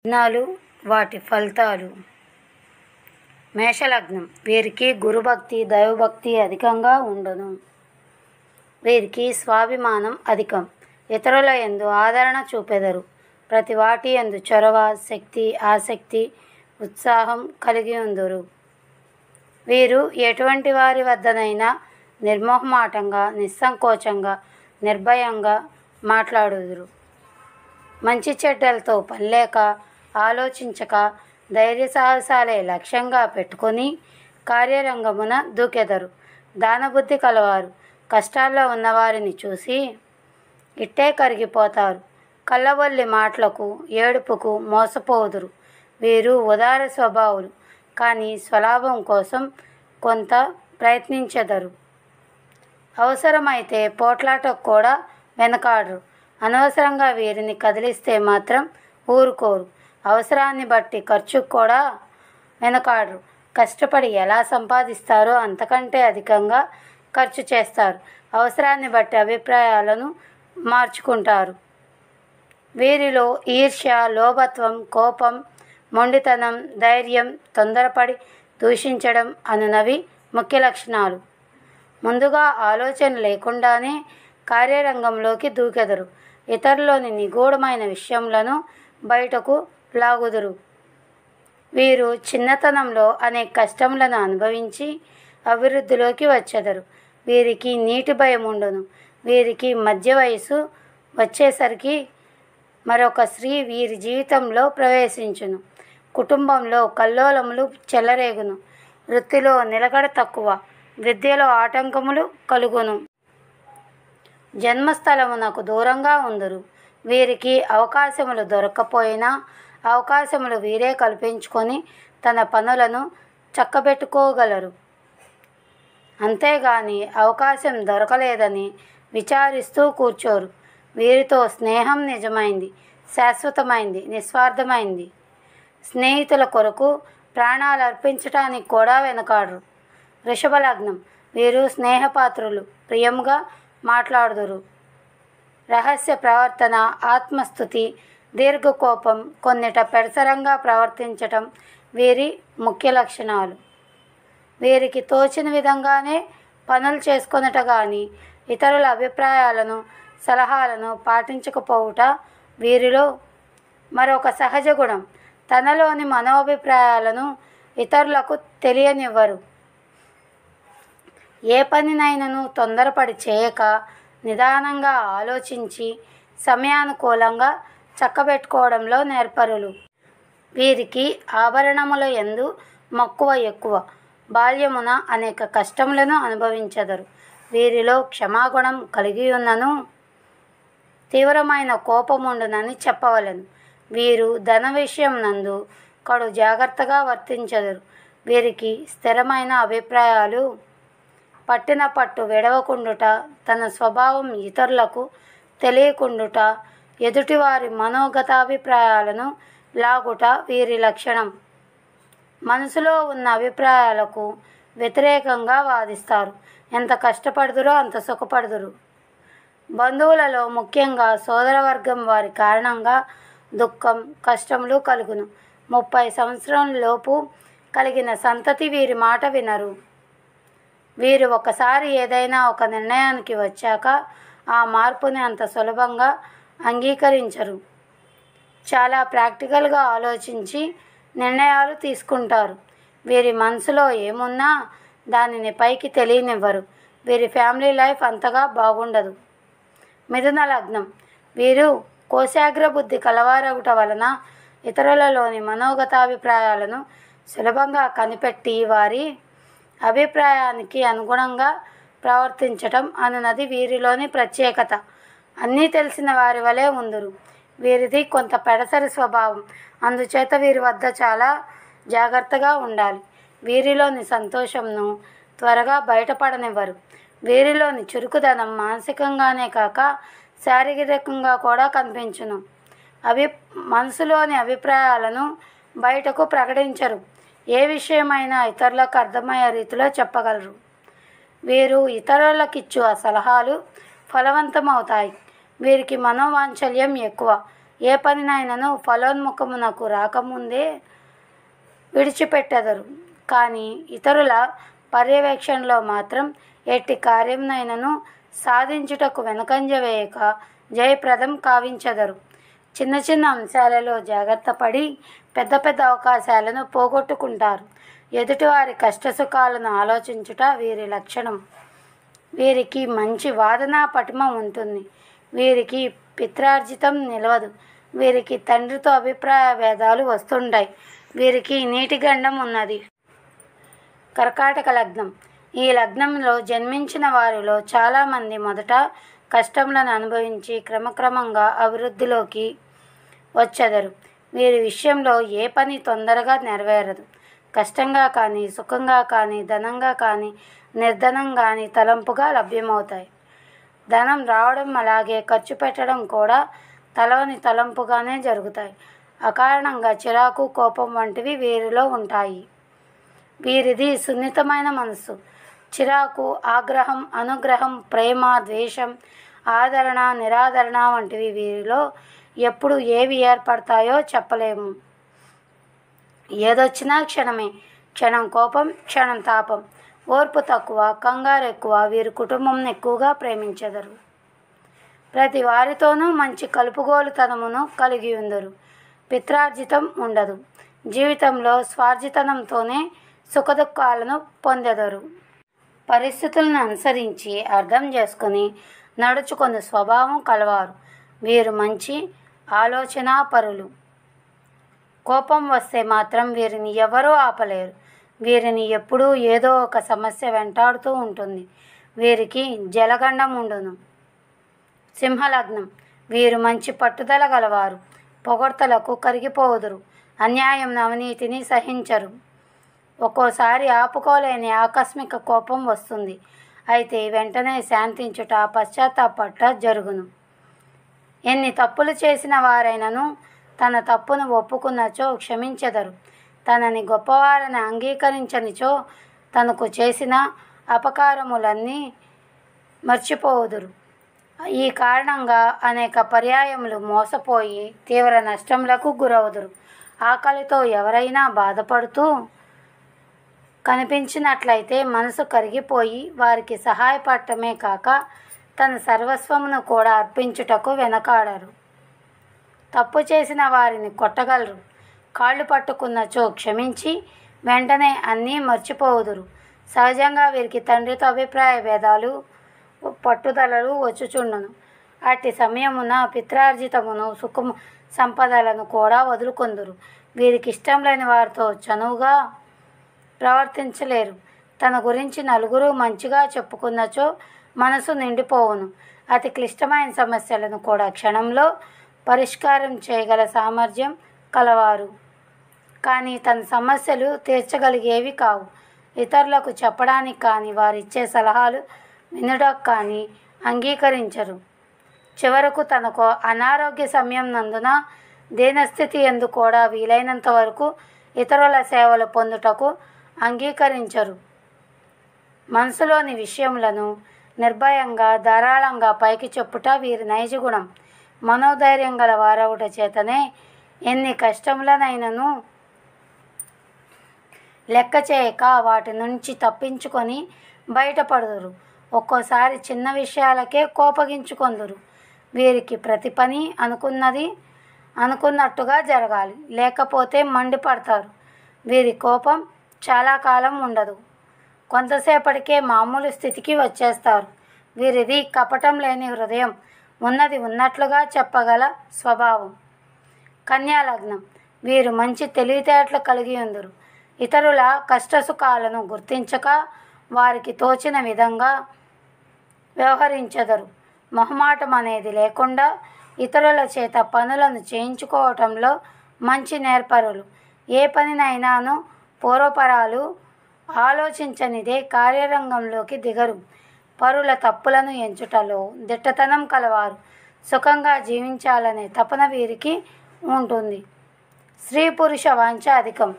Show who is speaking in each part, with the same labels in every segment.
Speaker 1: లగ్నాలు వాటి ఫలితాలు. మేషలగ్నం వీరికి గురుభక్తి దైవభక్తి అధికంగా ఉండును. వీరికి స్వాభిమానం అధికం. ఇతరుల యందు ఆదరణ చూపెదరు. ప్రతి వాటి యందు చొరవ శక్తి ఆసక్తి ఉత్సాహం కలిగి ఉందురు. వీరు ఎటువంటి వారి వద్దనైనా నిర్మోహమాటంగా నిస్సంకోచంగా నిర్భయంగా మాట్లాడుదురు. మంచి చెడ్డలతో పనిలేక ఆలోచించక ధైర్య సాహసాలే లక్ష్యంగా పెట్టుకొని కార్యరంగమున దూకెదరు. దానబుద్ధి కలవారు కష్టాల్లో ఉన్నవారిని చూసి ఇట్టే కరిగిపోతారు. కళ్ళబొల్లి మాటలకు ఏడుపుకు మోసపోదురు. వీరు ఉదార స్వభావులు కానీ స్వలాభం కోసం కొంత ప్రయత్నించెదరు. అవసరమైతే పోట్లాటకు కూడా వెనకాడరు. అనవసరంగా వీరిని కదిలిస్తే మాత్రం ఊరుకోరు. అవసరాన్ని బట్టి ఖర్చుకు కూడా వెనకాడరు. కష్టపడి ఎలా సంపాదిస్తారో అంతకంటే అధికంగా ఖర్చు చేస్తారు. అవసరాన్ని బట్టి అభిప్రాయాలను మార్చుకుంటారు. వీరిలో ఈర్ష్య లోభత్వం కోపం మొండితనం ధైర్యం తొందరపడి దూషించడం అనునవి ముఖ్య లక్షణాలు. ముందుగా ఆలోచన లేకుండానే కార్యరంగంలోకి దూకెదరు. ఇతరులోని నిగూఢమైన విషయములను బయటకు లాగుదురు. వీరు చిన్నతనంలో అనేక కష్టములను అనుభవించి అభివృద్ధిలోకి వచ్చెదరు. వీరికి నీటి భయం ఉండును. వీరికి మధ్య వయసు వచ్చేసరికి మరొక స్త్రీ వీరి జీవితంలో ప్రవేశించును. కుటుంబంలో కల్లోలములు చెలరేగును. వృత్తిలో నిలకడ తక్కువ. విద్యలో ఆటంకములు కలుగును. జన్మస్థలమునకు దూరంగా ఉందురు. వీరికి అవకాశములు దొరక్కపోయినా అవకాశములు వీరే కల్పించుకొని తన పనులను చక్కబెట్టుకోగలరు. అంతేగాని అవకాశం దొరకలేదని విచారిస్తూ కూర్చోరు. వీరితో స్నేహం నిజమైంది శాశ్వతమైంది నిస్వార్థమైంది. స్నేహితుల కొరకు ప్రాణాలు అర్పించటానికి కూడా వెనకాడరు. వృషభలగ్నం వీరు స్నేహపాత్రులు ప్రియంగా మాట్లాడుదురు. రహస్య ప్రవర్తన ఆత్మస్థుతి దీర్ఘకోపం కొన్నిట పెడసరంగా ప్రవర్తించటం వీరి ముఖ్య లక్షణాలు. వీరికి తోచిన విధంగానే పనులు చేసుకొనుట కానీ ఇతరుల అభిప్రాయాలను సలహాలను పాటించకపోవుట వీరిలో మరొక సహజ గుణం. తనలోని మనోభిప్రాయాలను ఇతరులకు తెలియనివ్వరు. ఏ పనినైనను తొందరపడి చేయక నిదానంగా ఆలోచించి సమయానుకూలంగా చక్కబెట్టుకోవడంలో నేర్పరులు. వీరికి ఆభరణముల యందు మక్కువ ఎక్కువ. బాల్యమున అనేక కష్టములను అనుభవించెదరు. వీరిలో క్షమాగుణం కలిగి ఉన్నను తీవ్రమైన కోపముండునని చెప్పవలెను. వీరు ధన విషయం నందు కడు జాగ్రత్తగా వర్తించెదరు. వీరికి స్థిరమైన అభిప్రాయాలు పట్టిన పట్టు విడవకుండుట తన స్వభావం ఇతరులకు తెలియకుండుట ఎదుటివారి మనోగతాభిప్రాయాలను లాగుట వీరి లక్షణం. మనసులో ఉన్న అభిప్రాయాలకు వ్యతిరేకంగా వాదిస్తారు. ఎంత కష్టపడుదురో అంత సుఖపడుదురు. బంధువులలో ముఖ్యంగా సోదరవర్గం వారి కారణంగా దుఃఖం కష్టములు కలుగును. 30 సంవత్సరం లోపు కలిగిన సంతతి వీరి మాట వినరు. వీరు ఒకసారి ఏదైనా ఒక నిర్ణయానికి వచ్చాక ఆ మార్పుని అంత సులభంగా అంగీకరించరు. చాలా ప్రాక్టికల్గా ఆలోచించి నిర్ణయాలు తీసుకుంటారు. వీరి మనసులో ఏమున్నా దానిని పైకి తెలియనివ్వరు. వీరి ఫ్యామిలీ లైఫ్ అంతగా బాగుండదు. మిథున లగ్నం వీరు కోశాగ్ర బుద్ధి కలవారగుట వలన ఇతరులలోని మనోగతాభిప్రాయాలను సులభంగా కనిపెట్టి వారి అభిప్రాయానికి అనుగుణంగా ప్రవర్తించటం అనునది వీరిలోని ప్రత్యేకత. అన్నీ తెలిసిన వారి వలె ఉందురు. వీరిది కొంత పెడసరి స్వభావం. అందుచేత వీరి వద్ద చాలా జాగ్రత్తగా ఉండాలి. వీరిలోని సంతోషంను త్వరగా బయటపడనివ్వరు. వీరిలోని చురుకుదనం మానసికంగానే కాక శారీరకంగా కూడా కనిపించును. మనసులోని అభిప్రాయాలను బయటకు ప్రకటించరు. ఏ విషయమైనా ఇతరులకు అర్థమయ్యే రీతిలో చెప్పగలరు. వీరు ఇతరులకిచ్చు సలహాలు ఫలవంతమవుతాయి. వీరికి మనోవాంఛల్యం ఎక్కువ. ఏ పనినైనను ఫలోన్ముఖమునకు రాకముందే విడిచిపెట్టెదరు. కానీ ఇతరుల పర్యవేక్షణలో మాత్రం ఎట్టి కార్యమునైనను సాధించుటకు వెనుకంజ వేయక జయప్రదం కావించెదరు. చిన్న చిన్న అంశాలలో జాగ్రత్త పడి పెద్ద పెద్ద అవకాశాలను పోగొట్టుకుంటారు. ఎదుటివారి కష్టసుఖాలను ఆలోచించుట వీరి లక్షణం. వీరికి మంచి వాదనా పటిమ ఉంటుంది. వీరికి పిత్రార్జితం నిలవదు. వీరికి తండ్రితో అభిప్రాయ భేదాలు వస్తుంటాయి. వీరికి నీటి గండం ఉన్నది. కర్కాటక లగ్నం. ఈ లగ్నంలో జన్మించిన వారిలో చాలామంది మొదట కష్టములను అనుభవించి క్రమక్రమంగా అభివృద్ధిలోకి వచ్చెదరు. వీరి విషయంలో ఏ పని తొందరగా నెరవేరదు. కష్టంగా కానీ, సుఖంగా కానీ, ధనంగా కానీ, నిర్ధనం కానీ తలంపుగా లభ్యమవుతాయి. ధనం రావడం అలాగే ఖర్చు పెట్టడం కూడా తలవని తలంపుగానే జరుగుతాయి. అకారణంగా చిరాకు, కోపం వంటివి వీరిలో ఉంటాయి. వీరిది సున్నితమైన మనస్సు. చిరాకు, ఆగ్రహం, అనుగ్రహం, ప్రేమ, ద్వేషం, ఆదరణ, నిరాదరణ వంటివి వీరిలో ఎప్పుడు ఏవి ఏర్పడతాయో చెప్పలేము. ఏదొచ్చినా క్షణమే. క్షణం కోపం, క్షణం తాపం. ఓర్పు తక్కువ, కంగారు ఎక్కువ. వీరు కుటుంబంను ఎక్కువగా ప్రేమించెదరు. ప్రతి వారితోనూ మంచి కలుపుగోలుతనమును కలిగి ఉందరు. పిత్రార్జితం ఉండదు. జీవితంలో స్వార్జితనంతోనే సుఖదుఖాలను పొందెదరు. పరిస్థితులను అనుసరించి అర్థం చేసుకుని నడుచుకునే స్వభావం కలవారు. వీరు మంచి ఆలోచనాపరులు. కోపం వస్తే మాత్రం వీరిని ఎవరూ ఆపలేరు. వీరిని ఎప్పుడూ ఏదో ఒక సమస్య వెంటాడుతూ ఉంటుంది. వీరికి జలగండం ఉండును. సింహలగ్నం. వీరు మంచి పట్టుదల గలవారు. పొగడ్తలకు కరిగిపోదురు. అన్యాయం, అవినీతిని సహించరు. ఒక్కోసారి ఆపుకోలేని ఆకస్మిక కోపం వస్తుంది. అయితే వెంటనే శాంతించుట, పశ్చాత్తాపట జరుగును. ఎన్ని తప్పులు చేసిన వారైనను తన తప్పును ఒప్పుకున్నచో క్షమించెదరు. తనని గొప్పవారని అంగీకరించనిచో తనకు చేసిన అపకారములన్నీ మర్చిపోవుదురు. ఈ కారణంగా అనేక పర్యాయములు మోసపోయి తీవ్ర నష్టములకు గురవుదురు. ఆకలితో ఎవరైనా బాధపడుతూ కనిపించినట్లయితే మనసు కరిగిపోయి వారికి సహాయపడటమే కాక తన సర్వస్వమును కూడా అర్పించుటకు వెనకాడరు. తప్పు చేసిన వారిని కొట్టగలరు. కాళ్ళు పట్టుకున్నచో క్షమించి వెంటనే అన్నీ మర్చిపోవుదురు. సహజంగా వీరికి తండ్రితో అభిప్రాయ భేదాలు, పట్టుదలలు వచ్చుచుండును. అట్టి సమయమున పిత్రార్జితమును, సుఖము, సంపదలను కూడా వదులుకొందురు. వీరికి ఇష్టం లేని వారితో చనువుగా ప్రవర్తించలేరు. తన గురించి నలుగురు మంచిగా చెప్పుకున్నచో మనసు నిండిపోవును. అతి క్లిష్టమైన సమస్యలను కూడా క్షణంలో పరిష్కారం చేయగల సామర్థ్యం కలవారు. కానీ తన సమస్యలు తీర్చగలిగేవి కావు. ఇతరులకు చెప్పడానికి కానీ, వారిచ్చే సలహాలు వినడానికి కానీ అంగీకరించరు. చివరకు తనకు అనారోగ్య సమయం నందున దీనస్థితి ఎందు కూడా వీలైనంత వరకు ఇతరుల సేవలు పొందుటకు అంగీకరించరు. మనసులోని విషయములను నిర్భయంగా, ధారాళంగా పైకి చెప్పుట వీరి నైజ గుణం. మనోధైర్యం గల వారవుట చేతనే ఎన్ని కష్టములనైనను లెక్క చేయక వాటి నుంచి తప్పించుకొని బయటపడుదురు. ఒక్కోసారి చిన్న విషయాలకే కోపగించుకొందురు. వీరికి ప్రతి పని అనుకున్నట్టుగా జరగాలి, లేకపోతే మండిపడతారు. వీరి కోపం చాలా కాలం ఉండదు. కొంతసేపటికే మామూలు స్థితికి వచ్చేస్తారు. వీరిది కపటం లేని హృదయం, ఉన్నది ఉన్నట్లుగా చెప్పగల స్వభావం. కన్యా లగ్నం. వీరు మంచి తెలివితేటలు కలిగి ఉందరు. ఇతరుల కష్టసుఖాలను గుర్తించక వారికి తోచిన విధంగా వ్యవహరించెదరు. మొహమాటం అనేది లేకుండా ఇతరుల చేత పనులను చేయించుకోవటంలో మంచి నేర్పరులు. ఏ పనినైనాను పూర్వపరాలు ఆలోచించనిదే కార్యరంగంలోకి దిగరు. పరుల తప్పులను ఎంచుటలో దిట్టతనం కలవారు. సుఖంగా జీవించాలనే తపన వీరికి ఉంటుంది. స్త్రీ పురుష వాంఛ అధికం.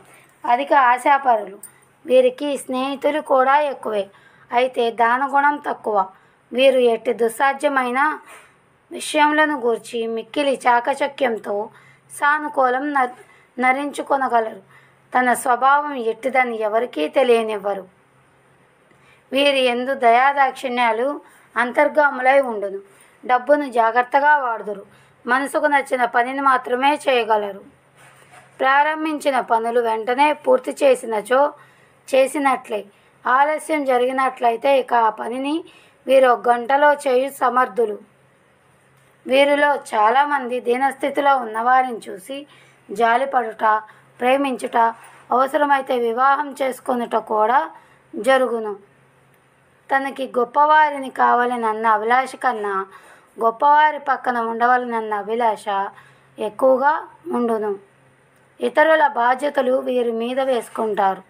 Speaker 1: అధిక ఆశాపరులు. వీరికి స్నేహితులు కూడా ఎక్కువే. అయితే దానగుణం తక్కువ. వీరు ఎట్టి దుస్సాధ్యమైన విషయములను గూర్చి మిక్కిలి చాకచక్యంతో సానుకూలం నరించుకొనగలరు. తన స్వభావం ఎట్టిదని ఎవరికీ తెలియనివ్వరు. వీరి యందు దయాదాక్షిణ్యాలు అంతర్గాములై ఉండును. డబ్బును జాగ్రత్తగా వాడుదురు. మనసుకు నచ్చిన పనిని మాత్రమే చేయగలరు. ప్రారంభించిన పనులు వెంటనే పూర్తి చేసినట్లే. ఆలస్యం జరిగినట్లయితే ఇక ఆ పనిని వీరు 1 గంటలో చేయు సమర్థులు. వీరిలో చాలామంది దీనస్థితిలో ఉన్నవారిని చూసి జాలిపడుట, ప్రేమించుట, అవసరమైతే వివాహం చేసుకొనుట కూడా జరుగును. తనకి గొప్పవారిని కావాలనన్న అభిలాష కన్నా గొప్పవారి పక్కన ఉండవలనన్న అభిలాష ఎక్కువగా ఉండును. ఇతరుల బాధ్యతలు వీరి మీద వేసుకుంటారు.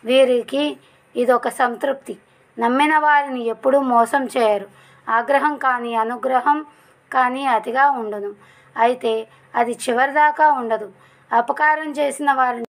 Speaker 1: వీరికి ఇదొక సంతృప్తి. నమ్మిన వారిని ఎప్పుడూ మోసం చేయరు. ఆగ్రహం కానీ అనుగ్రహం కానీ అతిగా ఉండును. అయితే అది చివరిదాకా ఉండదు. అపకారం చేసిన వారిని